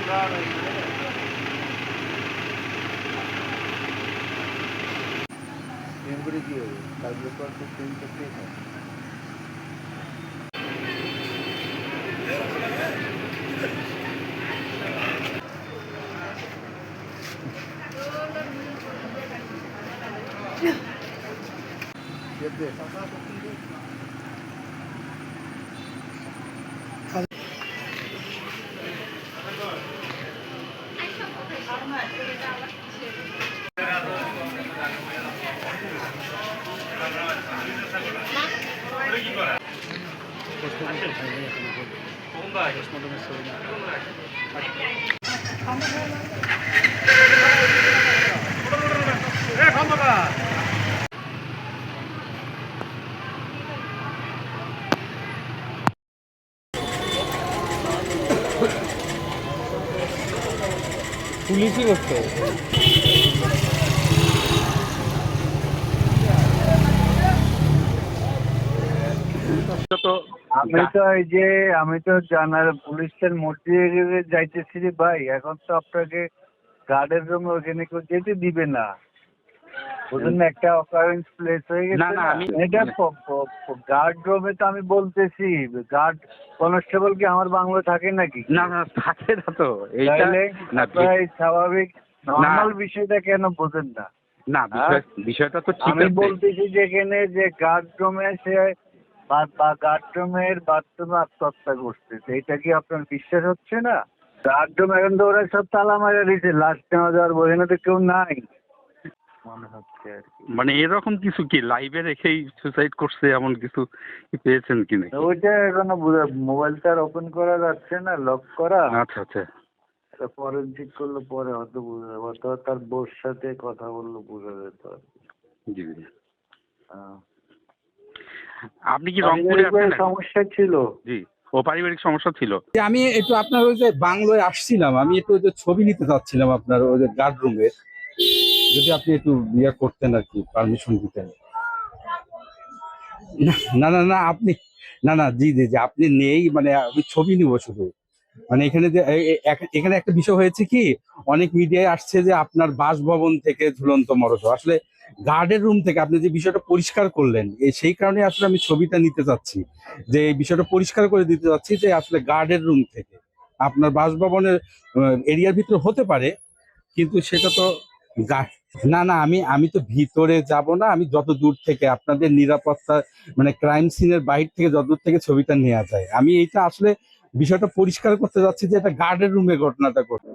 Train করে কি হবে? কাজগুলো তো আর তো ট্রেন করতেই হয়। পুলিশই করতে আমি তো জানার পুলিশের মধ্যে যাইতেছি রে ভাই। এখন তো আপনাকে গার্ডের রুমে ওখানে কেউ যেতে দিবে না, বুঝলেন না? একটা অকারেন্স প্লেস হয়ে গেছে না এটা। গার্ড রুমে তো আমি বলতেছি, গার্ড কনস্টেবল কি আমার বাংলো থাকে নাকি? না না থাকে না তো, এইটা স্বাভাবিক নর্মাল বিষয়টা কেন বোঝেন না? না বিষয়টা তো ঠিক আমি আছে। বলতেছি যেখানে যে গার্ড রুমে সে বা গার্ড রুমের বাথরুমে আত্মহত্যা করছে, এইটা কি আপনার বিশ্বাস হচ্ছে না? গার্ড রুম এখন তো ওরা সব তালা মারা দিয়েছে, লাস্ট নেওয়া যাওয়ার ওখানে তো কেউ নাই মনে হচ্ছে আর কি। মানে এরকম কিছু কি লাইভে রেখেই সুসাইড করছে এমন কিছু কি পেয়েছেন কি নাকি? ওইটা এখনো মোবাইলটা আর ওপেন করা যাচ্ছে না, লক করা। আচ্ছা আচ্ছা, ফরেনসিক করলে পরে হয়তো বোঝা যাবে, অথবা তার বউর সাথে কথা বললে বোঝা যেত আর কি। জি জি। হ্যাঁ। আপনি কি রংপুরে আছেন? সমস্যা ছিল? জি, ও পারিবারিক সমস্যা ছিল। আমি একটু আপনার ওই যে বাংলোয় আসছিলাম, আমি একটু ওই যে ছবি নিতে চাচ্ছিলাম আপনার ওই যে গার্ড রুমের, যদি আপনি একটু ইয়ে করতেন আর কি, পারমিশন দিতেন। না না না আপনি, না না জি জি জি আপনি নেই, মানে আমি ছবি নিব শুধু। মানে এখানে যে এখানে একটা বিষয় হয়েছে কি, অনেক মিডিয়ায় আসছে যে আপনার বাসভবন থেকে ঝুলন্ত মরদেহ, আসলে গার্ডের রুম থেকে আপনি যে বিষয়টা পরিষ্কার করলেন, সেই কারণে আসলে আমি ছবিটা নিতে চাচ্ছি, যে এই বিষয়টা পরিষ্কার করে দিতে চাচ্ছি যে আসলে গার্ডের রুম থেকে আপনার বাসভবনের এরিয়ার ভিতরে হতে পারে, কিন্তু সেটা তো না না আমি আমি তো ভিতরে যাব না, আমি যত দূর থেকে আপনাদের নিরাপত্তা মানে ক্রাইম সিনের বাইরে থেকে যত দূর থেকে ছবিটা নেওয়া যায়, আমি এইটা আসলে বিষয়টা পরিষ্কার করতে যাচ্ছি যে এটা গার্ডের রুমে ঘটনাটা ঘটে।